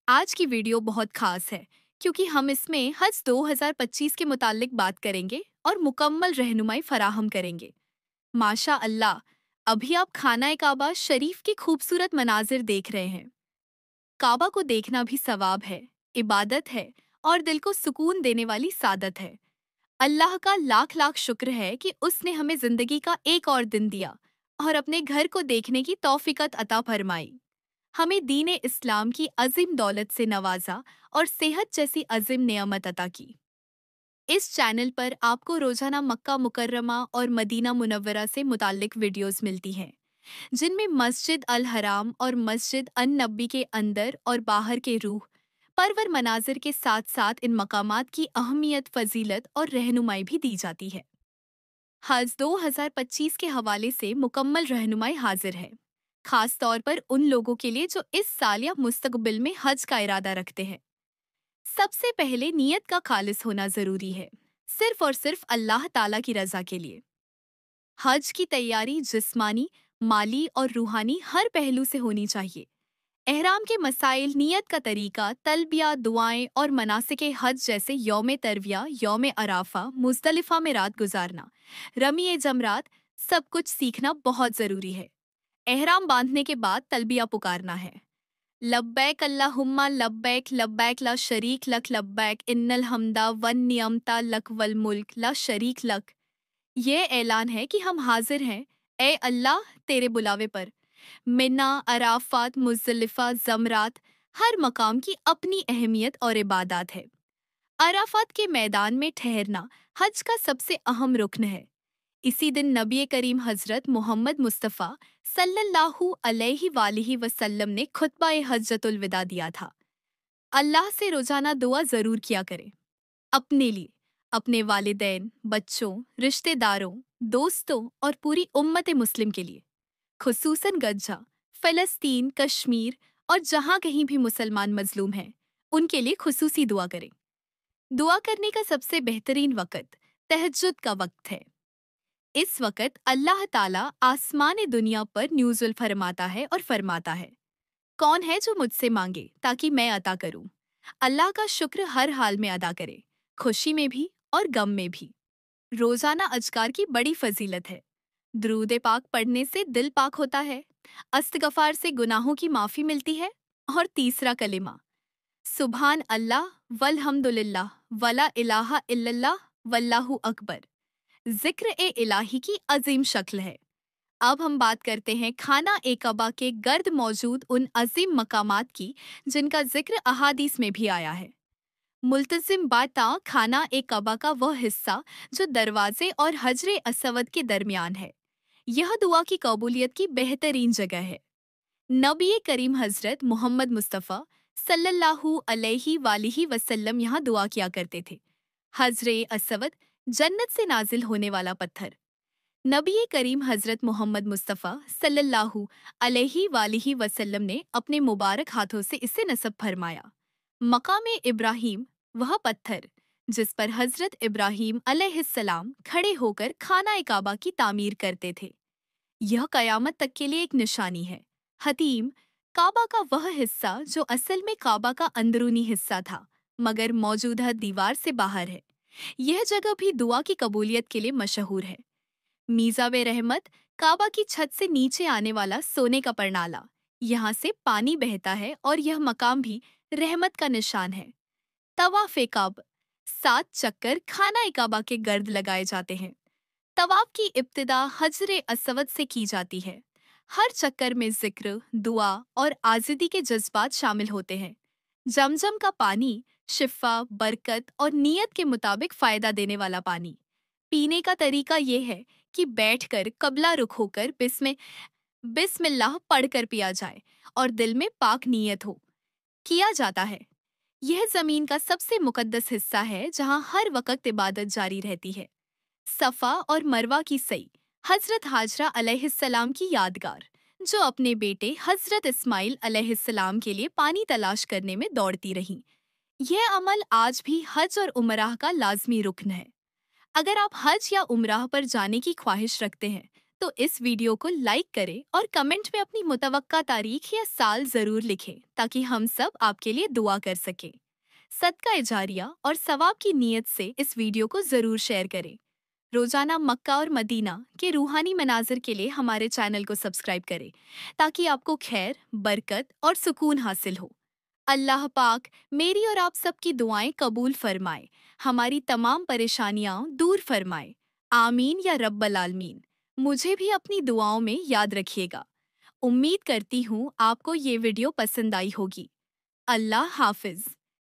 आज की वीडियो बहुत खास है क्योंकि हम इसमें हज 2025 के मुतालिक बात करेंगे और मुकम्मल रहनुमाई फराहम करेंगे। माशा अल्लाह, अभी आप खाना काबा शरीफ के खूबसूरत मनाजिर देख रहे हैं। काबा को देखना भी सवाब है, इबादत है और दिल को सुकून देने वाली सादत है। अल्लाह का लाख लाख शुक्र है कि उसने हमें जिंदगी का एक और दिन दिया और अपने घर को देखने की तौफीकत अता फरमाई। हमें दीन इस्लाम की अजीम दौलत से नवाजा और सेहत जैसी अजीम नेमत अता की। इस चैनल पर आपको रोजाना मक्का मुकर्रमा और मदीना मुनव्वरा से मुताल्लिक वीडियोस मिलती हैं, जिनमें मस्जिद अल हराम और मस्जिद अन नबी के अंदर और बाहर के रूह परवर मनाजिर के साथ साथ इन मकामात की अहमियत, फजीलत और रहनुमाई भी दी जाती है। हज 2025 के हवाले से मुकम्मल रहनुमाई हाजिर है, खास तौर पर उन लोगों के लिए जो इस साल या मुस्तकबिल में हज का इरादा रखते हैं। सबसे पहले नियत का खालिस होना जरूरी है, सिर्फ और सिर्फ अल्लाह ताला की रजा के लिए। हज की तैयारी जिस्मानी, माली और रूहानी हर पहलू से होनी चाहिए। एहराम के मसाइल, नियत का तरीका, तलबिया, दुआएं और मनासिके हज जैसे यौम तरविया, यौम अराफा, मुज़दलिफा में रात गुजारना, रमी जमरात, सब कुछ सीखना बहुत जरूरी है। एहराम बांधने के बाद तलबिया पुकारना है। लब्बैक अल्लाहुम्मा लब्बैक, लब्बैक ला शरीक लक लब्बैक, इन्नल हमदा वन नियमता लक वल मुल्क ला शरीक लक। ये ऐलान है कि हम हाजिर हैं ए अल्लाह तेरे बुलावे पर। मिना, अराफात, मुज़दलिफा, जमरात, हर मकाम की अपनी अहमियत और इबादत है। अराफात के मैदान में ठहरना हज का सबसे अहम रुकन है। इसी दिन नबी करीम हजरत मोहम्मद मुस्तफ़ा सल्लल्लाहु अलैहि वसल्लम ने खुतबा हज्जतुल विदा दिया था। अल्लाह से रोजाना दुआ जरूर किया करें, अपने लिए, अपने वालिदैन, बच्चों, रिश्तेदारों, दोस्तों और पूरी उम्मत मुस्लिम के लिए। खुसूसन गज्जा, फ़लस्तीन, कश्मीर और जहाँ कहीं भी मुसलमान मजलूम हैं, उनके लिए खुसूसी दुआ करें। दुआ करने का सबसे बेहतरीन वक़्त तहज्जुद का वक्त है। इस वक़्त अल्लाह ताला आसमान दुनिया पर न्यूज़ुल फरमाता है और फरमाता है, कौन है जो मुझसे मांगे ताकि मैं अता करूं। अल्लाह का शुक्र हर हाल में अदा करे, खुशी में भी और गम में भी। रोजाना अजकार की बड़ी फजीलत है। दुरूद पाक पढ़ने से दिल पाक होता है, अस्तगफार से गुनाहों की माफ़ी मिलती है और तीसरा कलिमा सुभान अल्लाह वल्हम्दुलिल्लाह वला इलाहा इल्लल्लाह वल्लाहु अकबर जिक्र ए इलाही की अजीम शक्ल है। अब हम बात करते हैं खाना ए कबा के गर्द मौजूद उन अजीम मकामात की, जिनका जिक्र अहादीस में भी आया है। मुल्तजिम बाता खाना ए कबा का वह हिस्सा जो दरवाजे और हजरे असवद के दरमियान है। यह दुआ की कबूलियत की बेहतरीन जगह है। नबी करीम हजरत मोहम्मद मुस्तफ़ा सल्लल्लाहु अलैहि वसल्लम यहाँ दुआ किया करते थे। हजरे असवद जन्नत से नाजिल होने वाला पत्थर। नबी करीम हजरत मोहम्मद मुस्तफ़ा सल्लल्लाहु अलैहि वसल्लम ने अपने मुबारक हाथों से इसे नस्ब फरमाया। मकाम इब्राहीम, वह पत्थर जिस पर हजरत इब्राहीम अलैहिस्सलाम खड़े होकर खाना काबा की तामीर करते थे, यह कयामत तक के लिए एक निशानी है। हतीम, काबा का वह हिस्सा जो असल में काबा का अंदरूनी हिस्सा था मगर मौजूदा दीवार से बाहर है, यह जगह भी दुआ की कबूलियत के लिए मशहूर है। मीज़ाब रहमत, काबा की छत से नीचे आने वाला सोने का परनाला, यहाँ से पानी बहता है और यह मकाम भी रहमत का निशान है। तवाफ़ काब, 7 चक्कर खाना काबा के गर्द लगाए जाते हैं। तवाफ की इब्तिदा हजरे असवद से की जाती है। हर चक्कर में जिक्र, दुआ और आजिदी के जज्बात शामिल होते हैं। जमजम का पानी शिफा, बरकत और नियत के मुताबिक फायदा देने वाला पानी। पीने का तरीका ये है कि बैठकर कबला रुख होकर बिस्मिल्लाह पढ़कर पिया जाए और दिल में पाक नियत हो। किया जाता है। यह जमीन का सबसे मुकद्दस हिस्सा है जहाँ हर वक्त इबादत जारी रहती है। सफ़ा और मरवा की सई, हजरत हाजरा अलैहिस्सलाम की यादगार, जो अपने बेटे हजरत इस्माइल अलैहिस्सलाम के लिए पानी तलाश करने में दौड़ती रहीं। यह अमल आज भी हज और उमराह का लाजमी रुकन है। अगर आप हज या उमराह पर जाने की ख्वाहिश रखते हैं तो इस वीडियो को लाइक करें और कमेंट में अपनी मुतवक्का तारीख या साल जरूर लिखें ताकि हम सब आपके लिए दुआ कर सकें। सदका जारिया और सवाब की नीयत से इस वीडियो को जरूर शेयर करें। रोजाना मक्का और मदीना के रूहानी मनाजिर के लिए हमारे चैनल को सब्सक्राइब करें ताकि आपको खैर, बरकत और सुकून हासिल हो। अल्लाह पाक मेरी और आप सबकी दुआएं कबूल फरमाए, हमारी तमाम परेशानियां दूर फरमाए। आमीन या रब्बल आलमीन। मुझे भी अपनी दुआओं में याद रखिएगा। उम्मीद करती हूँ आपको ये वीडियो पसंद आई होगी। अल्लाह हाफिज।